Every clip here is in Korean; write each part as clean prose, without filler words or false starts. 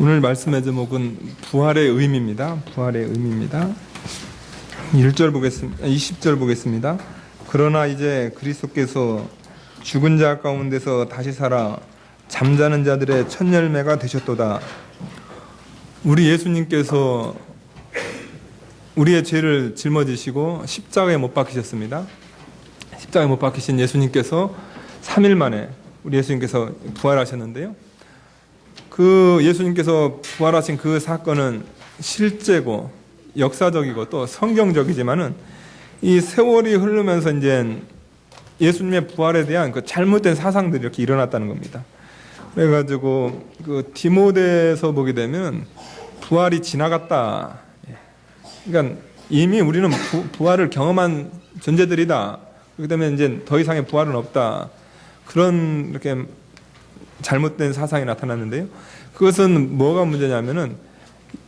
오늘 말씀의 제목은 부활의 의미입니다. 부활의 의미입니다. 1절 보겠습니다. 20절 보겠습니다. 그러나 이제 그리스도께서 죽은 자 가운데서 다시 살아 잠자는 자들의 첫 열매가 되셨도다. 우리 예수님께서 우리의 죄를 짊어지시고 십자가에 못 박히셨습니다. 십자가에 못 박히신 예수님께서 3일 만에 우리 예수님께서 부활하셨는데요. 그 예수님께서 부활하신 그 사건은 실제고 역사적이고 또 성경적이지만은 이 세월이 흐르면서 이제 예수님의 부활에 대한 그 잘못된 사상들이 이렇게 일어났다는 겁니다. 그래가지고 그 디모데서 보게 되면 부활이 지나갔다. 그러니까 이미 우리는 부활을 경험한 존재들이다. 그렇기 때문에 이제 더 이상의 부활은 없다. 그런 이렇게 잘못된 사상이 나타났는데요. 그것은 뭐가 문제냐면은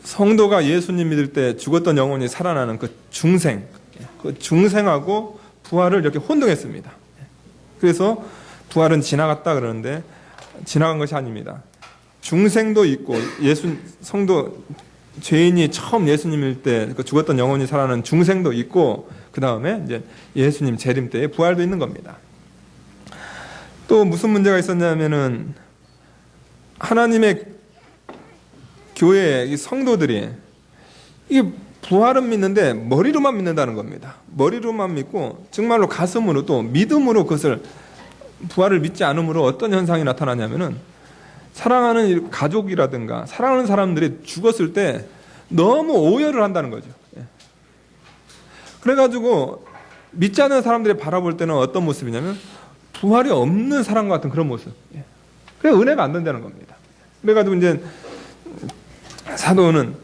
성도가 예수님 믿을 때 죽었던 영혼이 살아나는 그 중생, 그 중생하고 부활을 이렇게 혼동했습니다. 그래서 부활은 지나갔다 그러는데 지나간 것이 아닙니다. 중생도 있고 성도 죄인이 처음 예수님일 때 그 죽었던 영혼이 살아나는 중생도 있고 그 다음에 이제 예수님 재림 때의 부활도 있는 겁니다. 또 무슨 문제가 있었냐면은 하나님의 교회의 성도들이 이 부활은 믿는데 머리로만 믿는다는 겁니다. 머리로만 믿고 정말로 가슴으로 또 믿음으로 그것을 부활을 믿지 않음으로 어떤 현상이 나타나냐면은 사랑하는 가족이라든가 사랑하는 사람들이 죽었을 때 너무 오열을 한다는 거죠. 그래가지고 믿지 않는 사람들이 바라볼 때는 어떤 모습이냐면 부활이 없는 사람 같은 그런 모습. 그래 은혜가 안 된다는 겁니다. 그래가지고 이제 사도는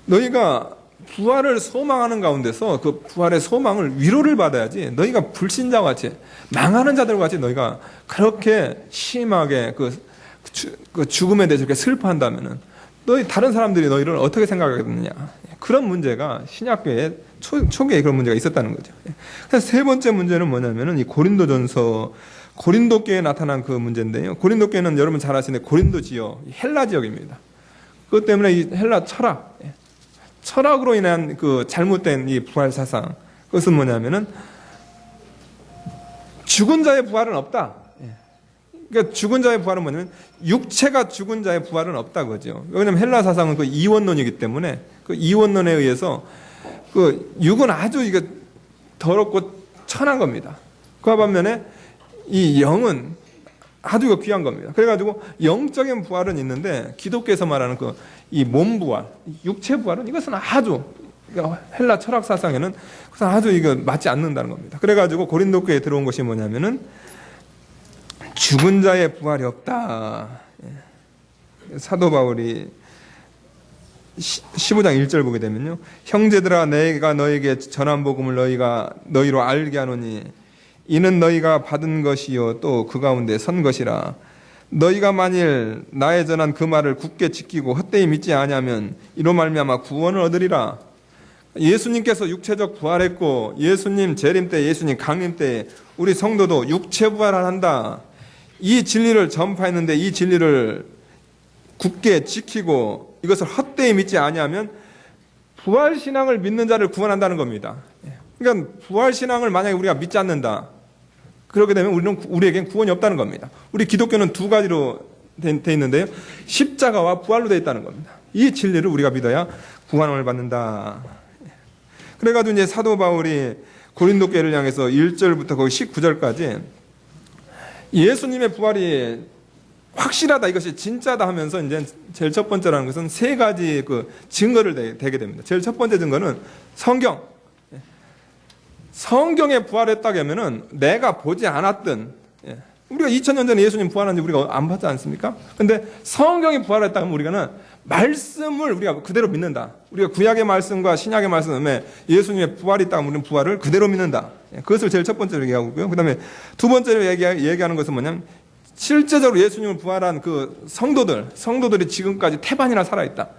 너희가 부활을 소망하는 가운데서 그 부활의 소망을 위로를 받아야지 너희가 불신자와 같이 망하는 자들과 같이 너희가 그렇게 심하게 그 죽음에 대해서 이렇게 슬퍼한다면은 너희 다른 사람들이 너희를 어떻게 생각하겠느냐. 그런 문제가 신약교회 초기에 그런 문제가 있었다는 거죠. 그래서 세 번째 문제는 뭐냐면은 이 고린도교에 나타난 그 문제인데요. 고린도교는 여러분 잘 아시는 고린도 지역, 헬라 지역입니다. 그것 때문에 이 헬라 철학으로 인한 그 잘못된 이 부활 사상, 그것은 뭐냐면은 죽은 자의 부활은 없다. 그러니까 죽은 자의 부활은 뭐냐면 육체가 죽은 자의 부활은 없다 그거죠. 왜냐하면 헬라 사상은 그 이원론이기 때문에 그 이원론에 의해서 그 육은 아주 이거 더럽고 천한 겁니다. 그와 반면에 이 영은 아주 귀한 겁니다. 그래가지고 영적인 부활은 있는데 기독교에서 말하는 그 이 몸 부활, 육체 부활은 이것은 아주 헬라 철학 사상에는 아주 이거 맞지 않는다는 겁니다. 그래가지고 고린도교에 들어온 것이 뭐냐면은 죽은 자의 부활이 없다. 사도 바울이 15장 1절 보게 되면요. 형제들아 내가 너에게 전한 복음을 너희로 알게 하노니 이는 너희가 받은 것이요 또 그 가운데 선 것이라. 너희가 만일 나의 전한 그 말을 굳게 지키고 헛되이 믿지 아니하면 이로 말미암아 구원을 얻으리라. 예수님께서 육체적 부활했고 예수님 재림 때 예수님 강림 때 우리 성도도 육체 부활을 한다. 이 진리를 전파했는데 이 진리를 굳게 지키고 이것을 헛되이 믿지 아니하면 부활신앙을 믿는 자를 구원한다는 겁니다. 그러니까 부활신앙을 만약에 우리가 믿지 않는다. 그렇게 되면 우리에겐 구원이 없다는 겁니다. 우리 기독교는 두 가지로 돼 있는데요. 십자가와 부활로 돼 있다는 겁니다. 이 진리를 우리가 믿어야 구원을 받는다. 그래가지고 이제 사도 바울이 고린도 교회를 향해서 1절부터 거기 19절까지 예수님의 부활이 확실하다, 이것이 진짜다 하면서 이제 제일 첫 번째라는 것은 세 가지 그 증거를 대게 됩니다. 제일 첫 번째 증거는 성경에 부활했다고 하면은 내가 보지 않았던, 우리가 2000년 전에 예수님 부활한 지 우리가 안 봤지 않습니까? 근데 성경이 부활했다고 하면 우리가는 말씀을 우리가 그대로 믿는다. 우리가 구약의 말씀과 신약의 말씀에 예수님의 부활이 있다고 하면 우리는 부활을 그대로 믿는다. 그것을 제일 첫 번째로 얘기하고 있고요. 그 다음에 두 번째로 얘기하는 것은 뭐냐면 실제적으로 예수님을 부활한 그 성도들이 지금까지 태반이나 살아있다.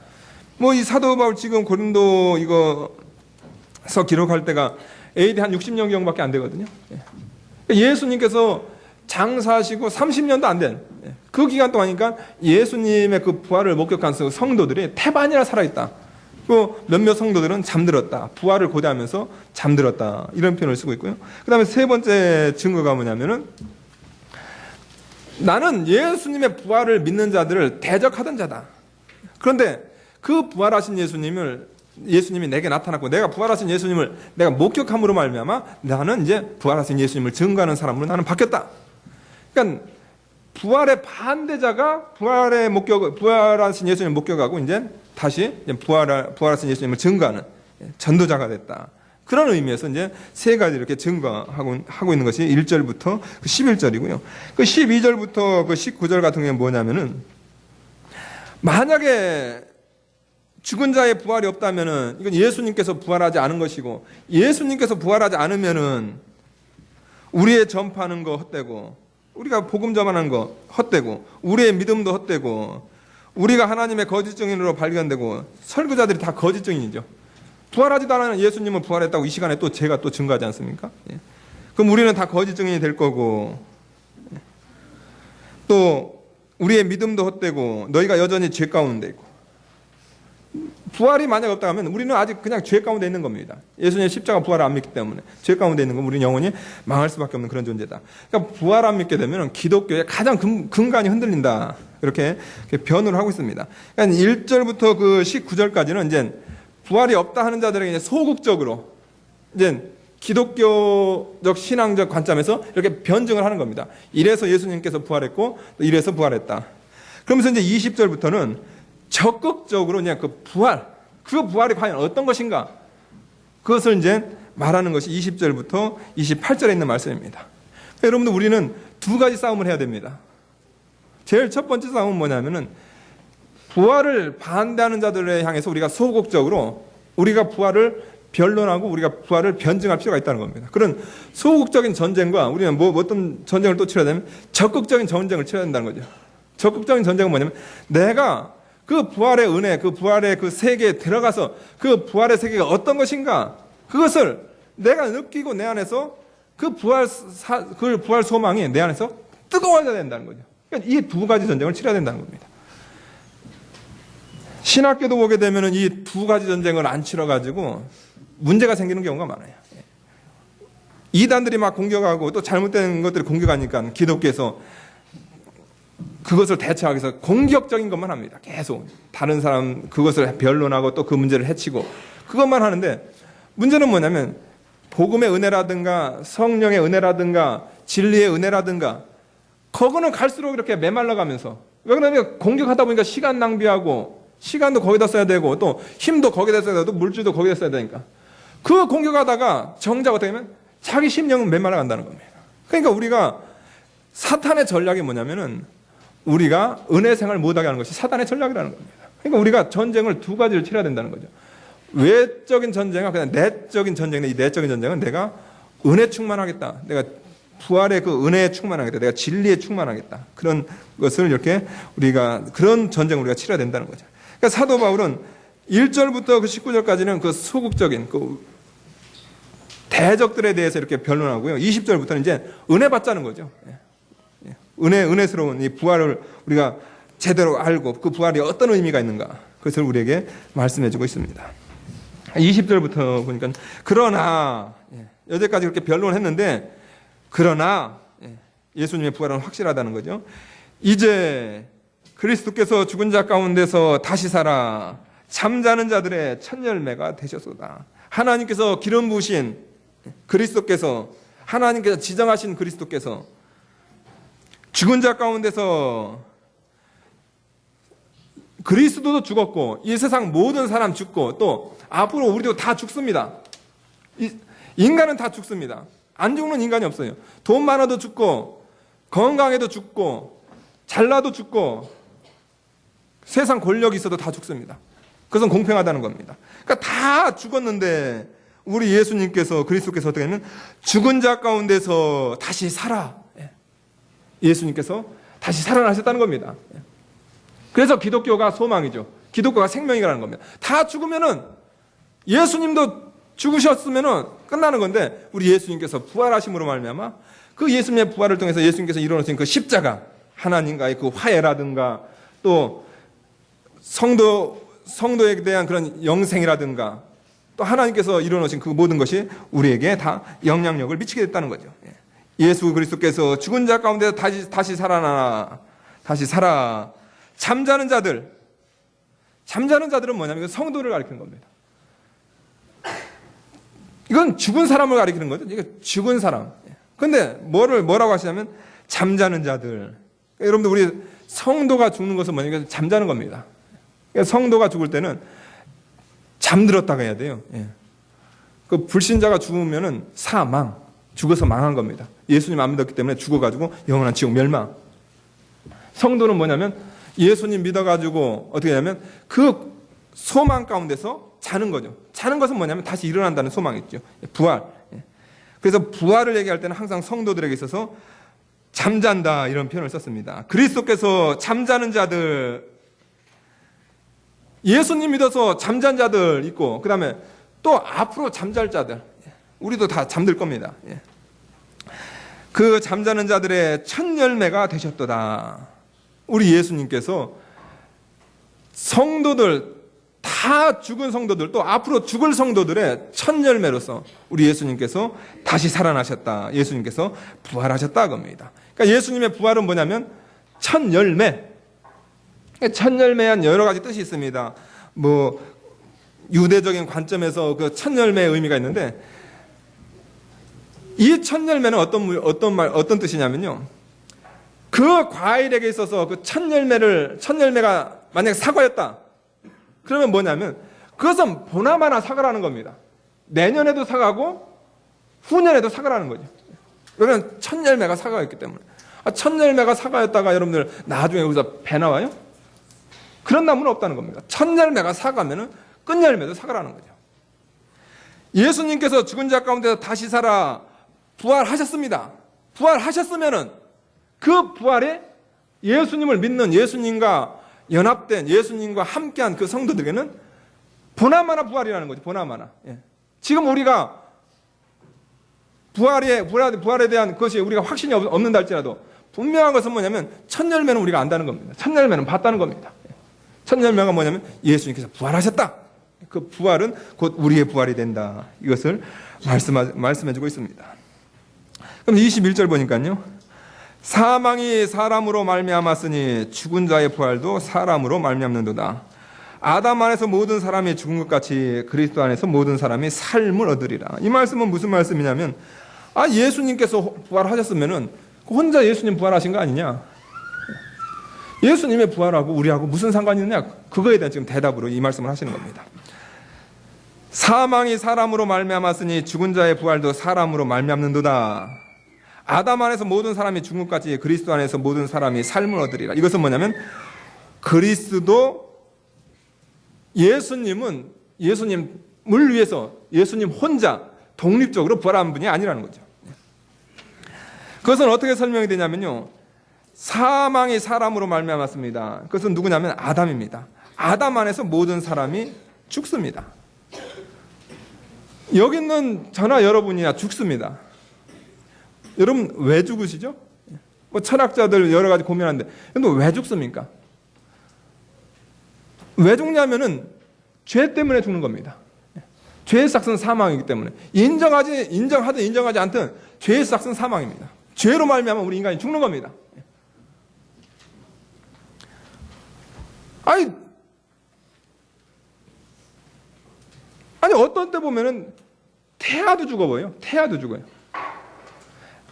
뭐 이 사도 바울 지금 고린도 이거서 기록할 때가 AD 한 60년경밖에 안 되거든요. 예수님께서 장사하시고 30년도 안 된 그 기간 동안이니까 예수님의 그 부활을 목격한 성도들이 태반이나 살아있다. 그 몇몇 성도들은 잠들었다. 부활을 고대하면서 잠들었다. 이런 표현을 쓰고 있고요. 그 다음에 세 번째 증거가 뭐냐면은 나는 예수님의 부활을 믿는 자들을 대적하던 자다. 그런데 그 부활하신 예수님이 내게 나타났고 내가 부활하신 예수님을 내가 목격함으로 말미암아 나는 이제 부활하신 예수님을 증거하는 사람으로 나는 바뀌었다. 그러니까 부활의 반대자가 부활하신 예수님을 목격하고 이제 다시 부활하신 예수님을 증거하는 전도자가 됐다. 그런 의미에서 이제 세 가지 이렇게 증거하고 있는 것이 1절부터 11절이고요. 그 12절부터 그 19절 같은 경우는 뭐냐면은 만약에 죽은 자의 부활이 없다면은 이건 예수님께서 부활하지 않은 것이고 예수님께서 부활하지 않으면은 우리의 전파하는 거 헛되고 우리가 복음 전하는 거 헛되고 우리의 믿음도 헛되고 우리가 하나님의 거짓 증인으로 발견되고 설교자들이 다 거짓 증인이죠. 부활하지도 않은 예수님은 부활했다고 이 시간에 또 제가 또 증거하지 않습니까? 그럼 우리는 다 거짓 증인이 될 거고 또 우리의 믿음도 헛되고 너희가 여전히 죄 가운데 있고 부활이 만약 없다 하면 우리는 아직 그냥 죄 가운데 있는 겁니다. 예수님의 십자가 부활을 안 믿기 때문에 죄 가운데 있는 건 우리는 영원히 망할 수밖에 없는 그런 존재다. 그러니까 부활 안 믿게 되면 기독교의 가장 근간이 흔들린다. 이렇게 변호를 하고 있습니다. 그러니까 1절부터 그 19절까지는 이제 부활이 없다 하는 자들에게 이제 소극적으로 이제 기독교적 신앙적 관점에서 이렇게 변증을 하는 겁니다. 이래서 예수님께서 부활했고 또 이래서 부활했다. 그러면서 이제 20절부터는 적극적으로 그냥 그 부활이 과연 어떤 것인가? 그것을 이제 말하는 것이 20절부터 28절에 있는 말씀입니다. 여러분들 우리는 두 가지 싸움을 해야 됩니다. 제일 첫 번째 싸움은 뭐냐면은 부활을 반대하는 자들을 향해서 우리가 소극적으로 우리가 부활을 변론하고 우리가 부활을 변증할 필요가 있다는 겁니다. 그런 소극적인 전쟁과 우리는 어떤 전쟁을 또 치러야 되면 적극적인 전쟁을 치러야 된다는 거죠. 적극적인 전쟁은 뭐냐면 내가 그 부활의 은혜, 그 부활의 그 세계에 들어가서 그 부활의 세계가 어떤 것인가 그것을 내가 느끼고 내 안에서 그 부활 소망이 내 안에서 뜨거워져야 된다는 거죠. 그러니까 이 두 가지 전쟁을 치러야 된다는 겁니다. 신학교도 보게 되면 이 두 가지 전쟁을 안 치러가지고 문제가 생기는 경우가 많아요. 이단들이 막 공격하고 또 잘못된 것들이 공격하니까 기독교에서 그것을 대처하기 위해서 공격적인 것만 합니다. 계속 다른 사람 그것을 변론하고 또 그 문제를 해치고 그것만 하는데 문제는 뭐냐면 복음의 은혜라든가 성령의 은혜라든가 진리의 은혜라든가 그거는 갈수록 이렇게 메말라가면서 왜 그러냐면 공격하다 보니까 시간 낭비하고 시간도 거기다 써야 되고 또 힘도 거기다 써야 되고 물질도 거기다 써야 되니까 그 공격하다가 정작 어떻게 하면 자기 심령은 메말라간다는 겁니다. 그러니까 우리가 사탄의 전략이 뭐냐면은 우리가 은혜 생활을 못하게 하는 것이 사탄의 전략이라는 겁니다. 그러니까 우리가 전쟁을 두 가지를 치러야 된다는 거죠. 외적인 전쟁과 그냥 내적인 전쟁인데 이 내적인 전쟁은 내가 은혜 충만하겠다. 내가 부활의 그 은혜에 충만하겠다. 내가 진리에 충만하겠다. 그런 것을 이렇게 우리가 그런 전쟁을 우리가 치러야 된다는 거죠. 그러니까 사도 바울은 1절부터 그 19절까지는 그 소극적인 그 대적들에 대해서 이렇게 변론하고요. 20절부터는 이제 은혜 받자는 거죠. 은혜스러운 이 부활을 우리가 제대로 알고 그 부활이 어떤 의미가 있는가 그것을 우리에게 말씀해주고 있습니다. 20절부터 보니까 그러나 여기까지 그렇게 변론했는데 그러나 예수님의 부활은 확실하다는 거죠. 이제 그리스도께서 죽은 자 가운데서 다시 살아 잠자는 자들의 첫 열매가 되셨소다. 하나님께서 기름 부으신 그리스도께서 하나님께서 지정하신 그리스도께서 죽은 자 가운데서 그리스도도 죽었고 이 세상 모든 사람 죽고 또 앞으로 우리도 다 죽습니다. 인간은 다 죽습니다. 안 죽는 인간이 없어요. 돈 많아도 죽고 건강해도 죽고 잘나도 죽고 세상 권력이 있어도 다 죽습니다. 그것은 공평하다는 겁니다. 그러니까 다 죽었는데 우리 예수님께서 그리스도께서 어떻게 하면 죽은 자 가운데서 다시 살아 예수님께서 다시 살아나셨다는 겁니다. 그래서 기독교가 소망이죠. 기독교가 생명이라는 겁니다. 다 죽으면은 예수님도 죽으셨으면은 끝나는 건데 우리 예수님께서 부활하심으로 말미암아 그 그 예수님의 부활을 통해서 예수님께서 이루어놓으신 그 십자가, 하나님과의 그 화해라든가 또 성도에 대한 그런 영생이라든가 또 하나님께서 이루어놓으신 그 모든 것이 우리에게 다 영향력을 미치게 됐다는 거죠. 예수 그리스도께서 죽은 자 가운데서 다시 살아. 잠자는 자들은 뭐냐면 이건 성도를 가리키는 겁니다. 이건 죽은 사람을 가리키는 거죠. 이게 죽은 사람. 근데 뭐라고 하시냐면 잠자는 자들. 여러분들 우리 성도가 죽는 것은 뭐냐면 잠자는 겁니다. 성도가 죽을 때는 잠들었다가 해야 돼요. 그 불신자가 죽으면은 죽어서 망한 겁니다. 예수님 안 믿었기 때문에 죽어가지고 영원한 지옥 멸망. 성도는 뭐냐면 예수님 믿어가지고 어떻게 하냐면 그 소망 가운데서 자는 거죠. 자는 것은 뭐냐면 다시 일어난다는 소망이 있죠. 부활. 그래서 부활을 얘기할 때는 항상 성도들에게 있어서 잠잔다 이런 표현을 썼습니다. 그리스도께서 잠자는 자들, 예수님 믿어서 잠잔 자들 있고 그 다음에 또 앞으로 잠잘 자들, 우리도 다 잠들 겁니다. 그 잠자는 자들의 첫 열매가 되셨도다. 우리 예수님께서 성도들, 다 죽은 성도들, 또 앞으로 죽을 성도들의 첫 열매로서 우리 예수님께서 다시 살아나셨다. 예수님께서 부활하셨다 겁니다. 그러니까 예수님의 부활은 뭐냐면 첫 열매. 첫 열매에 한 여러 가지 뜻이 있습니다. 유대적인 관점에서 그 첫 열매의 의미가 있는데, 이 첫 열매는 어떤 뜻이냐면요. 그 과일에게 있어서 그 첫 열매가 만약에 사과였다. 그러면 뭐냐면 그것은 보나마나 사과라는 겁니다. 내년에도 사과고 후년에도 사과라는 거죠. 왜냐하면 첫 열매가 사과였기 때문에. 첫 열매가 사과였다가 여러분들 나중에 여기서 배 나와요? 그런 나무는 없다는 겁니다. 첫 열매가 사과면은 끝 열매도 사과라는 거죠. 예수님께서 죽은 자 가운데서 다시 살아 부활하셨습니다. 부활하셨으면은 그 부활에 예수님을 믿는, 예수님과 연합된, 예수님과 함께한 그 성도들에게는 보나마나 부활이라는 거죠. 보나마나. 지금 우리가 부활에 대한 것이 우리가 확신이 없는다 할지라도 분명한 것은 뭐냐면 첫 열매는 우리가 안다는 겁니다. 첫 열매는 봤다는 겁니다. 첫 열매가 뭐냐면 예수님께서 부활하셨다. 그 부활은 곧 우리의 부활이 된다. 이것을 말씀해주고 있습니다. 그럼 21절 보니까요. 사망이 사람으로 말미암았으니 죽은 자의 부활도 사람으로 말미암는도다. 아담 안에서 모든 사람이 죽은 것 같이 그리스도 안에서 모든 사람이 삶을 얻으리라. 이 말씀은 무슨 말씀이냐면 예수님께서 부활하셨으면은 혼자 예수님 부활하신 거 아니냐? 예수님의 부활하고 우리하고 무슨 상관이 있느냐? 그거에 대한 지금 대답으로 이 말씀을 하시는 겁니다. 사망이 사람으로 말미암았으니 죽은 자의 부활도 사람으로 말미암는도다. 아담 안에서 모든 사람이 죽은 것 같이 그리스도 안에서 모든 사람이 삶을 얻으리라. 이것은 뭐냐면 그리스도 예수님을 위해서 예수님 혼자 독립적으로 부활한 분이 아니라는 거죠. 그것은 어떻게 설명이 되냐면요. 사망이 사람으로 말미암았습니다. 그것은 누구냐면 아담입니다. 아담 안에서 모든 사람이 죽습니다. 여기 있는 저나 여러분이나 죽습니다. 여러분 왜 죽으시죠? 철학자들 여러 가지 고민하는데 왜 죽습니까? 왜 죽냐면은 죄 때문에 죽는 겁니다. 죄의 삭은 사망이기 때문에 인정하든 인정하지 않든 죄의 삭은 사망입니다. 죄로 말미암아 우리 인간이 죽는 겁니다. 아니 어떤 때 보면은 태아도 죽어요. 태아도 죽어요.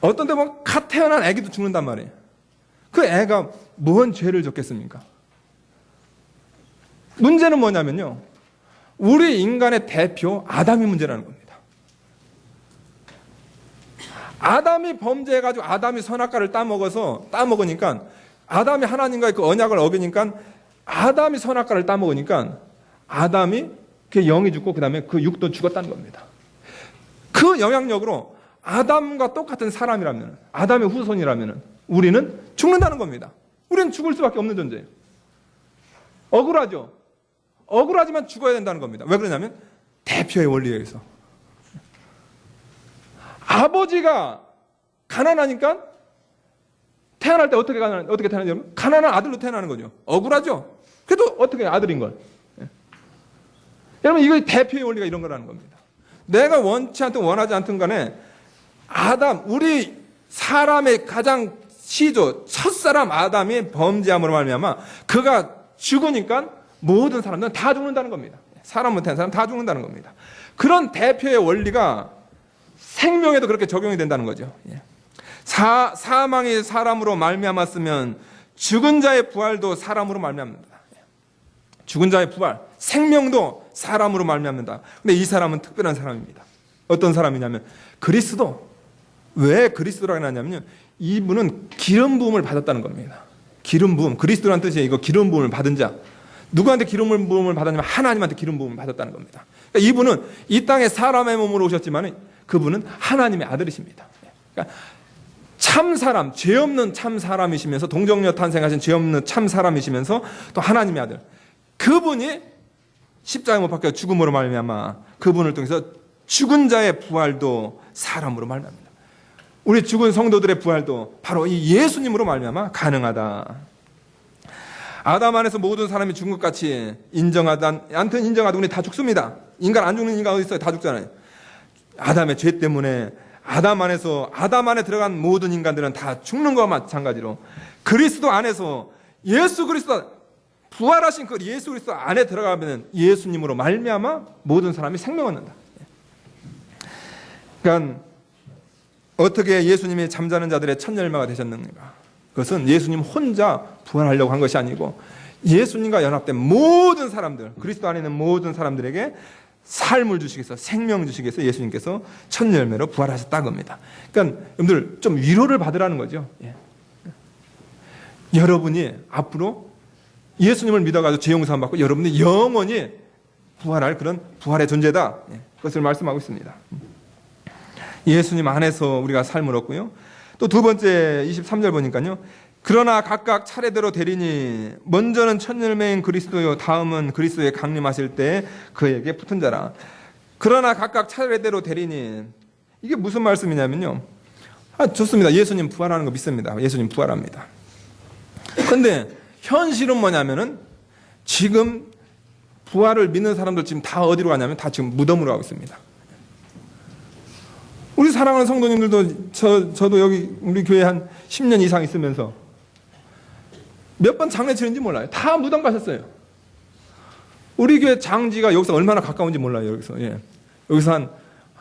어떤 때 보면 갓 태어난 아기도 죽는단 말이에요. 그 애가 뭔 죄를 졌겠습니까? 문제는 뭐냐면요. 우리 인간의 대표 아담이 문제라는 겁니다. 아담이 범죄해가지고 아담이 선악과를 따먹으니까 아담이 하나님과의 그 언약을 어기니까 아담이 선악과를 따먹으니까 아담이 그 영이 죽고 그 다음에 그 육도 죽었다는 겁니다. 그 영향력으로 아담과 똑같은 사람이라면, 아담의 후손이라면 우리는 죽는다는 겁니다. 우리는 죽을 수밖에 없는 존재예요. 억울하죠? 억울하지만 죽어야 된다는 겁니다. 왜 그러냐면 대표의 원리에 의해서. 아버지가 가난하니까 태어날 때 어떻게 태어나죠? 여러분? 가난한 아들로 태어나는 거죠. 억울하죠? 그래도 어떻게 아들인 걸. 예. 여러분, 이거 대표의 원리가 이런 거라는 겁니다. 내가 원치 않든 원하지 않든 간에 아담, 우리 사람의 가장 시조, 첫사람 아담이 범죄함으로 말미암아 그가 죽으니까 모든 사람들은 다 죽는다는 겁니다. 사람 못하는 사람 다 죽는다는 겁니다. 그런 대표의 원리가 생명에도 그렇게 적용이 된다는 거죠. 사망이 사람으로 말미암았으면 죽은 자의 부활도 사람으로 말미암는다. 죽은 자의 부활, 생명도 사람으로 말미암는다. 근데 이 사람은 특별한 사람입니다. 어떤 사람이냐면 그리스도. 왜 그리스도라고 하냐면요, 이분은 기름 부음을 받았다는 겁니다. 기름 부음, 그리스도라는 뜻이에요. 이거 기름 부음을 받은 자. 누구한테 기름 부음을 받았냐면 하나님한테 기름 부음을 받았다는 겁니다. 그러니까 이분은 이 땅에 사람의 몸으로 오셨지만 그분은 하나님의 아들이십니다. 그러니까 참 사람, 죄 없는 참 사람이시면서 동정녀 탄생하신 죄 없는 참 사람이시면서 또 하나님의 아들. 그분이 십자가에 못 박혀 죽음으로 말미암아 그분을 통해서 죽은 자의 부활도 사람으로 말미암니다. 우리 죽은 성도들의 부활도 바로 이 예수님으로 말미암아 가능하다. 아담 안에서 모든 사람이 죽은 것 같이 얏튼 인정하다 우리 다 죽습니다. 인간 안 죽는 인간 어디 있어요? 다 죽잖아요. 아담의 죄 때문에 아담 안에 들어간 모든 인간들은 다 죽는 것과 마찬가지로 그리스도 안에서 예수 그리스도 부활하신 그 예수 그리스도 안에 들어가면 예수님으로 말미암아 모든 사람이 생명을 얻는다. 그러니까 어떻게 예수님이 잠자는 자들의 첫 열매가 되셨는가? 그것은 예수님 혼자 부활하려고 한 것이 아니고 예수님과 연합된 모든 사람들, 그리스도 안에 있는 모든 사람들에게 삶을 주시기 위해서, 생명 주시기 위해서 예수님께서 첫 열매로 부활하셨다는 겁니다. 그러니까 여러분들 좀 위로를 받으라는 거죠. 예. 여러분이 앞으로 예수님을 믿어가지고 죄 용서함 받고 여러분이 영원히 부활할 그런 부활의 존재다. 예. 그것을 말씀하고 있습니다. 예수님 안에서 우리가 삶을 얻고요. 또 두 번째 23절 보니까요. 그러나 각각 차례대로 되리니 먼저는 첫 열매인 그리스도요 다음은 그리스도에 강림하실 때 그에게 붙은 자라. 그러나 각각 차례대로 되리니 이게 무슨 말씀이냐면요. 좋습니다. 예수님 부활하는 거 믿습니다. 예수님 부활합니다. 그런데 현실은 뭐냐면은 지금 부활을 믿는 사람들 지금 다 어디로 가냐면 다 지금 무덤으로 가고 있습니다. 우리 사랑하는 성도님들도 저도 여기 우리 교회 한 10년 이상 있으면서 몇 번 장례 치는지 몰라요. 다 무덤 가셨어요. 우리 교회 장지가 여기서 얼마나 가까운지 몰라요. 여기서 한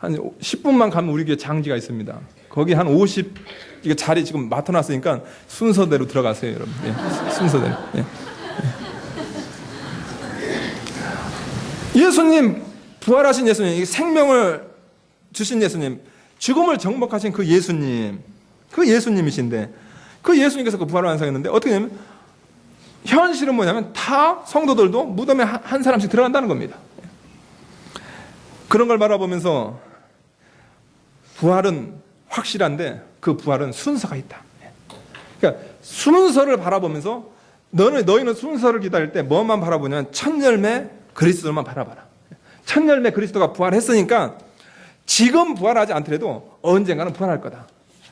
10분만 가면 우리 교회 장지가 있습니다. 거기 한 50, 이게 자리 지금 맡아놨으니까 순서대로 들어가세요, 여러분. 순서대로. 예수님, 부활하신 예수님, 생명을 주신 예수님, 죽음을 정복하신 그 예수님이신데 그 예수님께서 그 부활을 완성했는데 어떻게 되냐면 현실은 뭐냐면 다 성도들도 무덤에 한 사람씩 들어간다는 겁니다. 그런 걸 바라보면서 부활은 확실한데 그 부활은 순서가 있다. 그러니까 순서를 바라보면서 너희는 순서를 기다릴 때 뭐만 바라보냐면 첫 열매 그리스도만 바라봐라. 첫 열매 그리스도가 부활했으니까 지금 부활하지 않더라도 언젠가는 부활할 거다.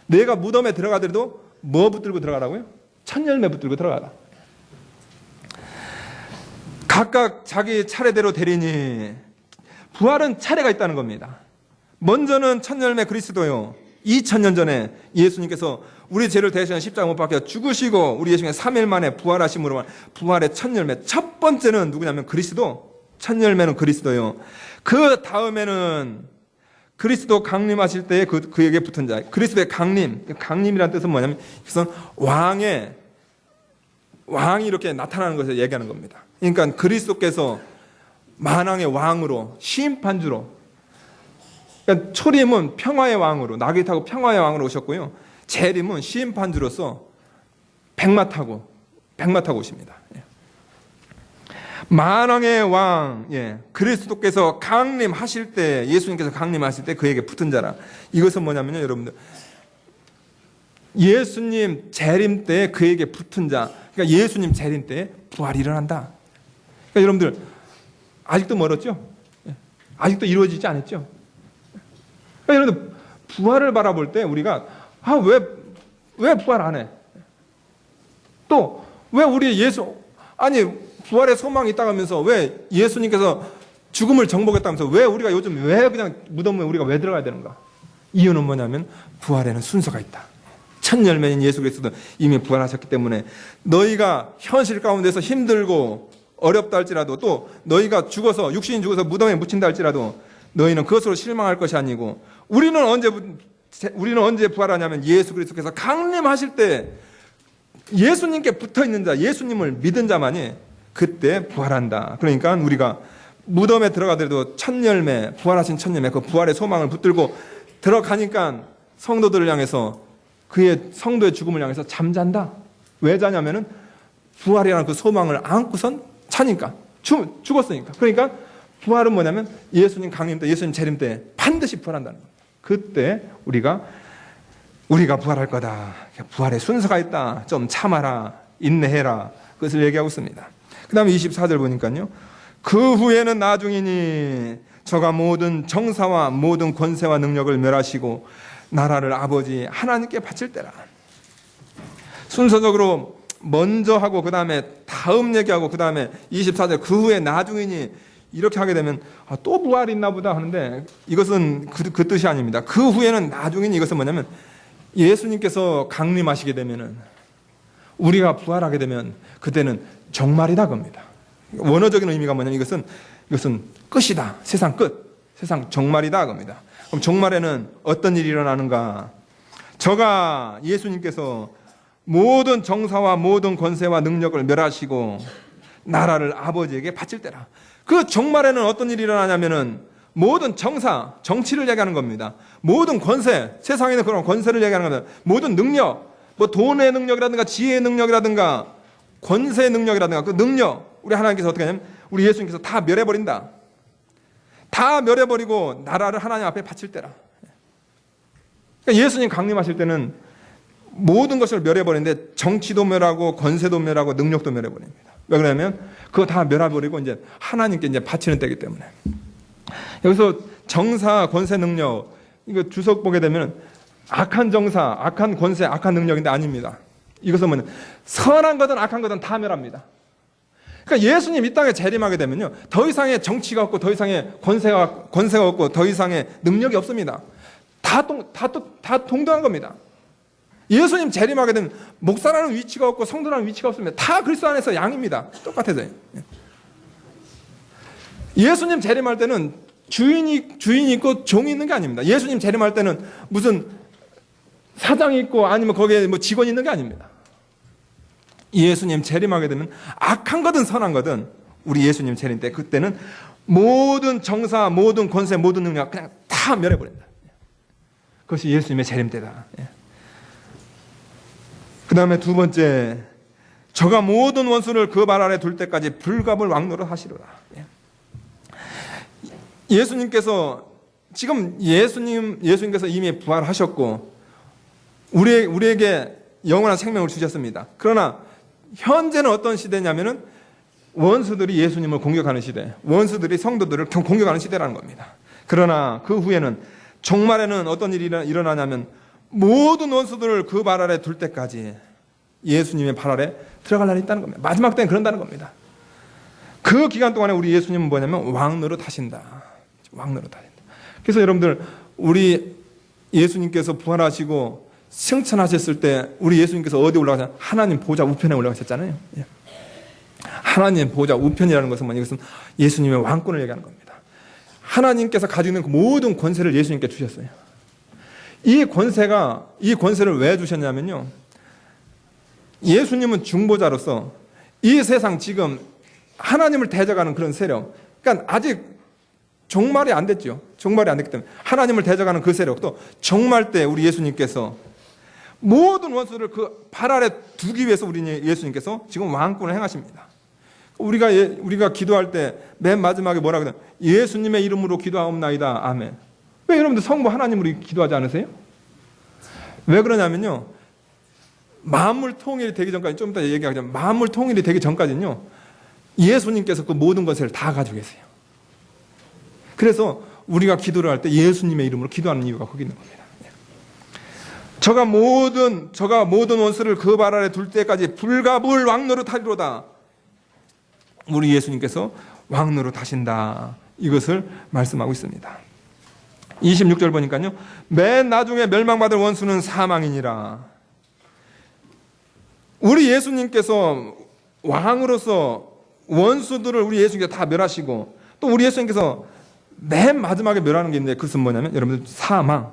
내가 무덤에 들어가더라도 뭐 붙들고 들어가라고요? 첫 열매 붙들고 들어가라. 각각 자기 차례대로 되리니 부활은 차례가 있다는 겁니다. 먼저는 첫 열매 그리스도요. 2000년 전에 예수님께서 우리 죄를 대신한 십자가 못 박혀 죽으시고 우리 예수님의 3일 만에 부활하심으로 부활의 첫 열매. 첫 번째는 누구냐면 그리스도. 첫 열매는 그리스도요. 그 다음에는 그리스도 강림하실 때에 그에게 붙은 자. 그리스도의 강림. 강림이라는 뜻은 뭐냐면 그것은 왕이 이렇게 나타나는 것을 얘기하는 겁니다. 그러니까 그리스도께서 만왕의 왕으로 심판주로, 그러니까 초림은 평화의 왕으로 나귀 타고 평화의 왕으로 오셨고요. 재림은 심판주로서 백마 타고 오십니다. 만왕의 왕, 그리스도께서 강림하실 때, 예수님께서 강림하실 때 그에게 붙은 자라. 이것은 뭐냐면요, 여러분들. 예수님 재림 때 그에게 붙은 자. 그러니까 예수님 재림 때 부활이 일어난다. 그러니까 여러분들, 아직도 멀었죠? 아직도 이루어지지 않았죠? 그러니까 여러분들, 부활을 바라볼 때 우리가, 왜 부활 안 해? 또, 왜 우리 부활의 소망이 있다고 하면서 왜 예수님께서 죽음을 정복했다면서 왜 우리가 요즘 왜 그냥 무덤에 우리가 왜 들어가야 되는가? 이유는 뭐냐면 부활에는 순서가 있다. 첫 열매인 예수 그리스도는 이미 부활하셨기 때문에 너희가 현실 가운데서 힘들고 어렵다 할지라도 또 너희가 육신이 죽어서 무덤에 묻힌다 할지라도 너희는 그것으로 실망할 것이 아니고 우리는 언제 부활하냐면 예수 그리스도께서 강림하실 때 예수님께 붙어있는 자, 예수님을 믿은 자만이 그때 부활한다. 그러니까 우리가 무덤에 들어가더라도 첫 열매, 부활하신 첫 열매, 그 부활의 소망을 붙들고 들어가니까 성도들을 향해서 그의 성도의 죽음을 향해서 잠잔다. 왜 자냐면은 부활이라는 그 소망을 안고선 차니까 죽었으니까. 그러니까 부활은 뭐냐면 예수님 강림 때, 예수님 재림 때 반드시 부활한다는 거예요. 그때 우리가 부활할 거다. 부활의 순서가 있다. 좀 참아라. 인내해라. 그것을 얘기하고 있습니다. 그 다음에 24절 보니까요. 그 후에는 나중이니 저가 모든 정사와 모든 권세와 능력을 멸하시고 나라를 아버지 하나님께 바칠 때라. 순서적으로 먼저 하고 그 다음에 다음 얘기하고 그 다음에 24절 그 후에 나중이니 이렇게 하게 되면 또 부활이 있나 보다 하는데 이것은 그 뜻이 아닙니다. 그 후에는 나중이니 이것은 뭐냐면 예수님께서 강림하시게 되면은 우리가 부활하게 되면 그때는 정말이다 겁니다. 원어적인 의미가 뭐냐면 이것은 끝이다. 세상 끝. 세상 정말이다 겁니다. 그럼 정말에는 어떤 일이 일어나는가? 저가 예수님께서 모든 정사와 모든 권세와 능력을 멸하시고 나라를 아버지에게 바칠 때라. 그 정말에는 어떤 일이 일어나냐면은 모든 정사, 정치를 얘기하는 겁니다. 모든 권세, 세상에 있는 그런 권세를 얘기하는 겁니다. 모든 능력, 뭐 돈의 능력이라든가 지혜의 능력이라든가 권세의 능력이라든가 그 능력, 우리 하나님께서 어떻게 하냐면 우리 예수님께서 다 멸해버린다. 다 멸해버리고 나라를 하나님 앞에 바칠 때라. 그러니까 예수님 강림하실 때는 모든 것을 멸해버리는데 정치도 멸하고 권세도 멸하고 능력도 멸해버립니다. 왜 그러냐면 그거 다 멸해버리고 이제 하나님께 이제 바치는 때이기 때문에. 여기서 정사, 권세, 능력 이거 주석 보게 되면 악한 정사, 악한 권세, 악한 능력인데 아닙니다. 이것은 뭐냐? 선한 거든 악한 거든 다 멸합니다. 그러니까 예수님 이 땅에 재림하게 되면요, 더 이상의 정치가 없고 더 이상의 권세가 없고 더 이상의 능력이 없습니다. 다 동등한 겁니다. 예수님 재림하게 되면 목사라는 위치가 없고 성도라는 위치가 없습니다. 다 그리스도 안에서 양입니다. 똑같아져요. 예수님 재림할 때는 주인이 있고 종이 있는 게 아닙니다. 예수님 재림할 때는 무슨 사장이 있고 아니면 거기에 뭐 직원이 있는 게 아닙니다. 예수님 재림하게 되면 악한 거든 선한 거든 우리 예수님 재림 때 그때는 모든 정사, 모든 권세, 모든 능력 그냥 다 멸해버린다. 그것이 예수님의 재림 때다. 그 다음에 두 번째, 저가 모든 원수를 그 발 아래 둘 때까지 불갑을 왕노릇 하시리라. 예수님께서 지금 예수님께서 이미 부활하셨고 우리에게 영원한 생명을 주셨습니다. 그러나 현재는 어떤 시대냐면은 원수들이 예수님을 공격하는 시대, 원수들이 성도들을 공격하는 시대라는 겁니다. 그러나 그 후에는 종말에는 어떤 일이 일어나냐면 모든 원수들을 그 발 아래 둘 때까지 예수님의 발 아래 들어갈 날이 있다는 겁니다. 마지막 때는 그런다는 겁니다. 그 기간 동안에 우리 예수님은 뭐냐면 왕노릇 하신다. 왕노릇 하신다. 그래서 여러분들 우리 예수님께서 부활하시고 승천하셨을 때 우리 예수님께서 어디 올라가셨나요? 하나님 보좌 우편에 올라가셨잖아요. 하나님 보좌 우편이라는 것은 뭐냐? 이것은 예수님의 왕권을 얘기하는 겁니다. 하나님께서 가지고 있는 그 모든 권세를 예수님께 주셨어요. 이 권세를 왜 주셨냐면요, 예수님은 중보자로서 이 세상 지금 하나님을 대적하는 그런 세력, 그러니까 아직 종말이 안 됐죠. 종말이 안 됐기 때문에 하나님을 대적하는 그 세력, 또 종말 때 우리 예수님께서 모든 원수를 그 발 아래 두기 위해서 우리 예수님께서 지금 왕권을 행하십니다. 우리가 기도할 때 맨 마지막에 뭐라고 그래요? 예수님의 이름으로 기도하옵나이다. 아멘. 왜 여러분들 성부 하나님으로 기도하지 않으세요? 왜 그러냐면요, 만물 통일이 되기 전까지, 좀 이따 얘기하자면 만물 통일이 되기 전까지는요, 예수님께서 그 모든 것을 다 가지고 계세요. 그래서 우리가 기도를 할 때 예수님의 이름으로 기도하는 이유가 거기 있는 겁니다. 저가 모든 원수를 그 발 아래 둘 때까지 불가불 왕노릇 하리로다. 우리 예수님께서 왕노릇 하신다. 이것을 말씀하고 있습니다. 26절 보니까요. 맨 나중에 멸망받을 원수는 사망이니라. 우리 예수님께서 왕으로서 원수들을 우리 예수님께서 다 멸하시고 또 우리 예수님께서 맨 마지막에 멸하는 게 있는데 그것은 뭐냐면 여러분들 사망,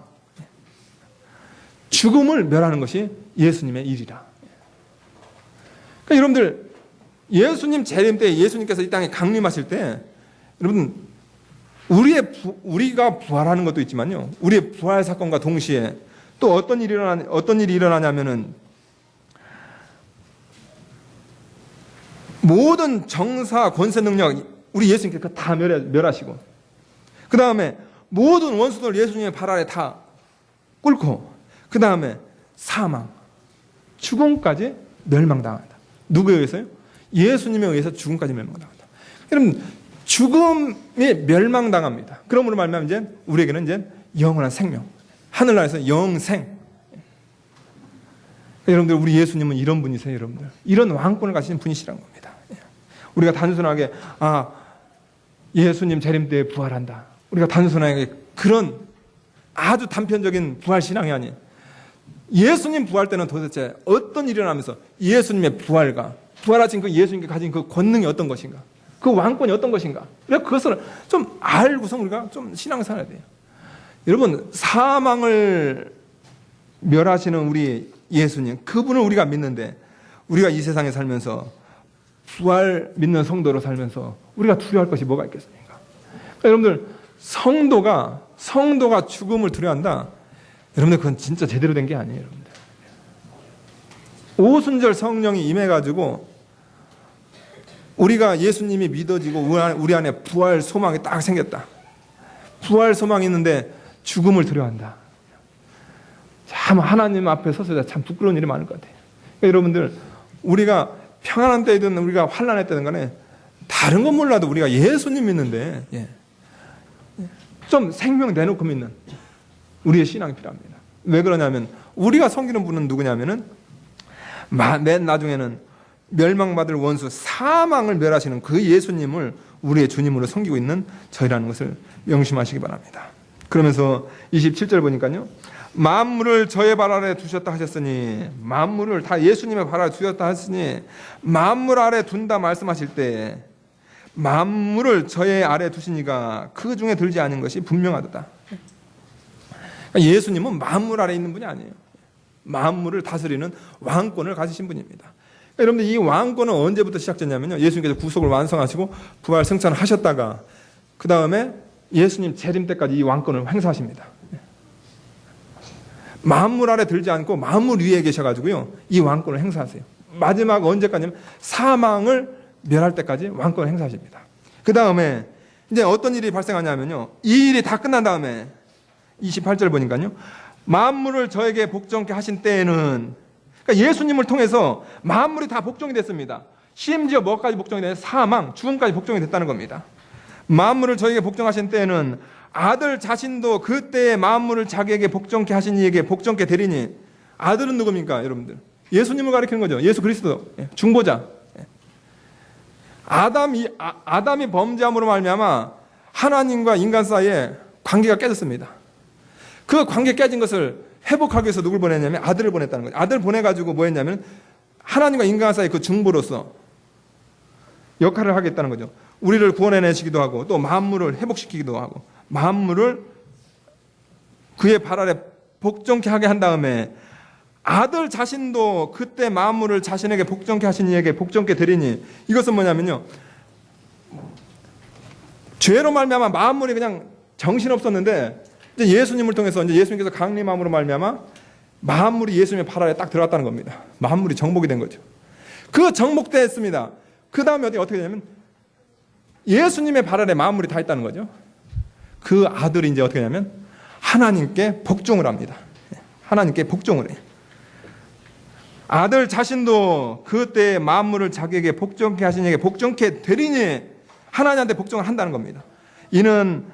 죽음을 멸하는 것이 예수님의 일이라. 그러니까 여러분들 예수님 재림 때 예수님께서 이 땅에 강림하실 때 여러분 우리가 부활하는 것도 있지만요. 우리의 부활 사건과 동시에 또 어떤 일이 일어나냐면은 모든 정사, 권세, 능력 우리 예수님께서 다 멸하시고 그 다음에 모든 원수들 예수님의 발 아래 다 꿇고 그 다음에 사망, 죽음까지 멸망당한다. 누구에 의해서요? 예수님에 의해서 죽음까지 멸망당한다. 여러분 죽음이 멸망당합니다. 그러므로 말하면 이제 우리에게는 이제 영원한 생명, 하늘나라에서 영생. 여러분들 우리 예수님은 이런 분이세요. 여러분들 이런 왕권을 가지신 분이시라는 겁니다. 우리가 단순하게 예수님 재림 때에 부활한다. 우리가 단순하게 그런 아주 단편적인 부활 신앙이 아닌 예수님 부활 때는 도대체 어떤 일이 일어나면서 예수님의 부활하신 그 예수님께 가진 그 권능이 어떤 것인가? 그 왕권이 어떤 것인가? 우리가 그것을 좀 알고서 우리가 좀 신앙생활 해야 돼요. 여러분 사망을 멸하시는 우리 예수님 그분을 우리가 믿는데 우리가 이 세상에 살면서 부활 믿는 성도로 살면서 우리가 두려워할 것이 뭐가 있겠습니까? 그러니까 여러분들 성도가 죽음을 두려워한다. 여러분들 그건 진짜 제대로 된 게 아니에요. 여러분들 오순절 성령이 임해가지고 우리가 예수님이 믿어지고 우리 안에 부활 소망이 딱 생겼다. 부활 소망이 있는데 죽음을 두려워한다. 참 하나님 앞에 서서 참 부끄러운 일이 많을 것 같아요. 그러니까 여러분들 우리가 평안한 때든 우리가 환난할 때든 간에 다른 건 몰라도 우리가 예수님 믿는데 좀 생명 내놓고 믿는 우리의 신앙이 필요합니다. 왜 그러냐면 우리가 섬기는 분은 누구냐면은 맨 나중에는 멸망받을 원수 사망을 멸하시는 그 예수님을 우리의 주님으로 섬기고 있는 저희라는 것을 명심하시기 바랍니다. 그러면서 27절 보니까요. 만물을 저의 발 아래 두셨다 하셨으니 만물을 다 예수님의 발 아래 두셨다 하셨으니 만물 아래 둔다 말씀하실 때 만물을 저의 아래 두시니가 그 중에 들지 않은 것이 분명하다. 그러니까 예수님은 만물 아래 있는 분이 아니에요. 만물을 다스리는 왕권을 가지신 분입니다. 그러니까 여러분들 이 왕권은 언제부터 시작됐냐면요. 예수님께서 구속을 완성하시고 부활 승천을 하셨다가 그 다음에 예수님 재림 때까지 이 왕권을 행사하십니다. 만물 아래 들지 않고 만물 위에 계셔가지고요. 이 왕권을 행사하세요. 마지막 언제까지냐면 사망을 멸할 때까지 왕권을 행사하십니다. 그 다음에 이제 어떤 일이 발생하냐면요. 이 일이 다 끝난 다음에 28절 보니까요. 만물을 저에게 복종케 하신 때에는 그러니까 예수님을 통해서 만물이 다 복종이 됐습니다. 심지어 뭐까지 복종이 됐냐? 사망, 죽음까지 복종이 됐다는 겁니다. 만물을 저에게 복종하신 때에는 아들 자신도 그때의 만물을 자기에게 복종케 하신 이에게 복종케 되리니 아들은 누굽니까? 여러분들 예수님을 가리키는 거죠. 예수 그리스도 중보자. 아담이 범죄함으로 말미암아 하나님과 인간 사이에 관계가 깨졌습니다. 그 관계 깨진 것을 회복하기 위해서 누굴 보냈냐면 아들을 보냈다는 거죠. 아들 보내가지고 뭐 했냐면 하나님과 인간 사이 그 중보로서 역할을 하겠다는 거죠. 우리를 구원해내시기도 하고 또 만물을 회복시키기도 하고 만물을 그의 발 아래 복종케 하게 한 다음에 아들 자신도 그때 만물을 자신에게 복종케 하신 이에게 복종케 되리니 이것은 뭐냐면요. 죄로 말미암아 만물이 그냥 정신없었는데 이제 예수님을 통해서 이제 예수님께서 강림함으로 말미암아 만물이 예수님의 발 아래 딱 들어갔다는 겁니다. 만물이 정복이 된 거죠. 그 정복됐습니다. 그 다음에 어떻게 되냐면 예수님의 발 아래 만물이 다 있다는 거죠. 그 아들이 이제 어떻게 하냐면 하나님께 복종을 합니다. 하나님께 복종을 해요. 아들 자신도 그때 만물을 자기에게 복종케 하신 이에게 복종케 되리니 하나님한테 복종을 한다는 겁니다. 이는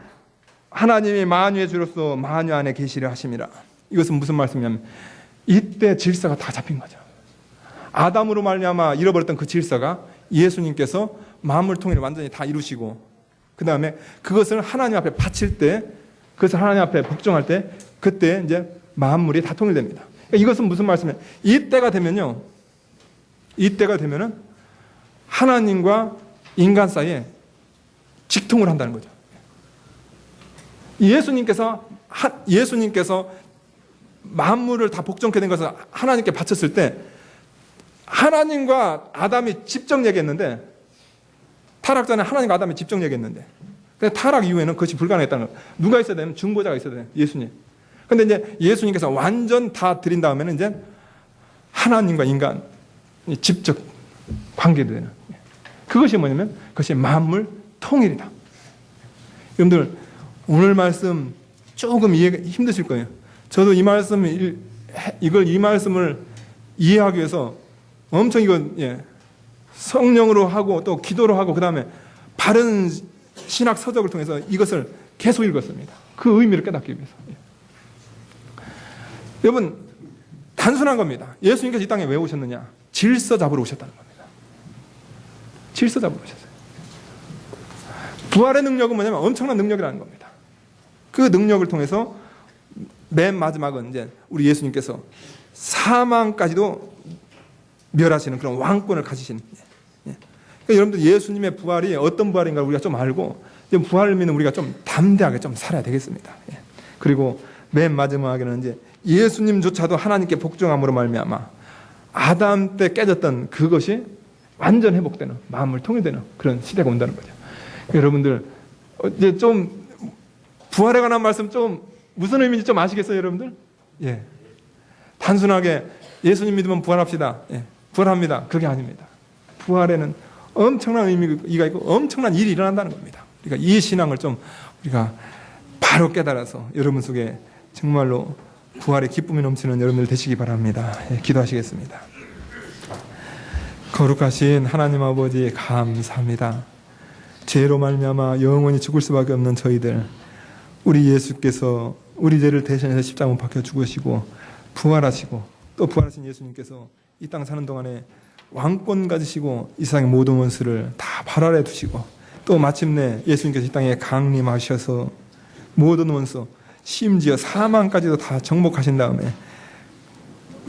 하나님이 만유의 주로서 만유 안에 계시려 하심이라. 이것은 무슨 말씀이냐면 이때 질서가 다 잡힌 거죠. 아담으로 말미암아 잃어버렸던 그 질서가 예수님께서 만물 통일을 완전히 다 이루시고, 그 다음에 그것을 하나님 앞에 바칠 때, 그것을 하나님 앞에 복종할 때, 그때 이제 만물이 다 통일됩니다. 그러니까 이것은 무슨 말씀이에요? 이때가 되면은 하나님과 인간 사이에 직통을 한다는 거죠. 예수님께서 만물을 다 복종케 된 것을 하나님께 바쳤을 때 하나님과 아담이 직접 얘기했는데, 타락 전에 하나님과 아담이 직접 얘기했는데, 근데 타락 이후에는 그것이 불가능했다는 거예요. 누가 있어야 되면 중보자가 있어야 돼요. 예수님. 근데 이제 예수님께서 완전 다 드린 다음에는 이제 하나님과 인간이 직접 관계되는, 그것이 뭐냐면 그것이 만물 통일이다. 여러분들 오늘 말씀 조금 이해가 힘드실 거예요. 저도 이 말씀을 이해하기 위해서 엄청 성령으로 하고 또 기도로 하고, 그 다음에 바른 신학 서적을 통해서 이것을 계속 읽었습니다. 그 의미를 깨닫기 위해서. 여러분, 단순한 겁니다. 예수님께서 이 땅에 왜 오셨느냐? 질서 잡으러 오셨다는 겁니다. 질서 잡으러 오셨어요. 부활의 능력은 뭐냐면 엄청난 능력이라는 겁니다. 그 능력을 통해서 맨 마지막은 이제 우리 예수님께서 사망까지도 멸하시는 그런 왕권을 가지시는. 그러니까 여러분들 예수님의 부활이 어떤 부활인가 우리가 좀 알고, 부활을 믿는 우리가 좀 담대하게 좀 살아야 되겠습니다. 그리고 맨 마지막에는 이제 예수님조차도 하나님께 복종함으로 말미암아 아담 때 깨졌던 그것이 완전 회복되는, 마음을 통일되는 그런 시대가 온다는 거죠. 여러분들 이제 좀 부활에 관한 말씀 좀 무슨 의미인지 좀 아시겠어요, 여러분들? 예. 단순하게 예수님 믿으면 부활합시다. 예. 부활합니다. 그게 아닙니다. 부활에는 엄청난 의미가 있고 엄청난 일이 일어난다는 겁니다. 그러니까 이 신앙을 좀 우리가 바로 깨달아서 여러분 속에 정말로 부활의 기쁨이 넘치는 여러분들 되시기 바랍니다. 예, 기도하시겠습니다. 거룩하신 하나님 아버지, 감사합니다. 죄로 말미암아 영원히 죽을 수밖에 없는 저희들, 우리 예수께서 우리 죄를 대신해서 십자가 못 박혀 죽으시고 부활하시고, 또 부활하신 예수님께서 이 땅 사는 동안에 왕권 가지시고 이 세상의 모든 원수를 다 발 아래 두시고, 또 마침내 예수님께서 이 땅에 강림하셔서 모든 원수, 심지어 사망까지도 다 정복하신 다음에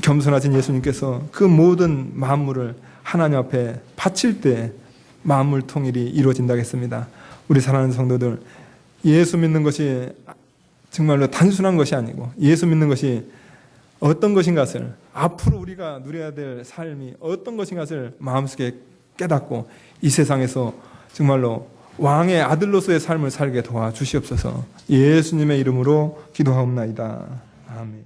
겸손하신 예수님께서 그 모든 만물을 하나님 앞에 바칠 때 만물 통일이 이루어진다고 했습니다. 우리 사랑하는 성도들, 예수 믿는 것이 정말로 단순한 것이 아니고, 예수 믿는 것이 어떤 것인가를, 앞으로 우리가 누려야 될 삶이 어떤 것인가를 마음속에 깨닫고 이 세상에서 정말로 왕의 아들로서의 삶을 살게 도와주시옵소서. 예수님의 이름으로 기도하옵나이다. 아멘.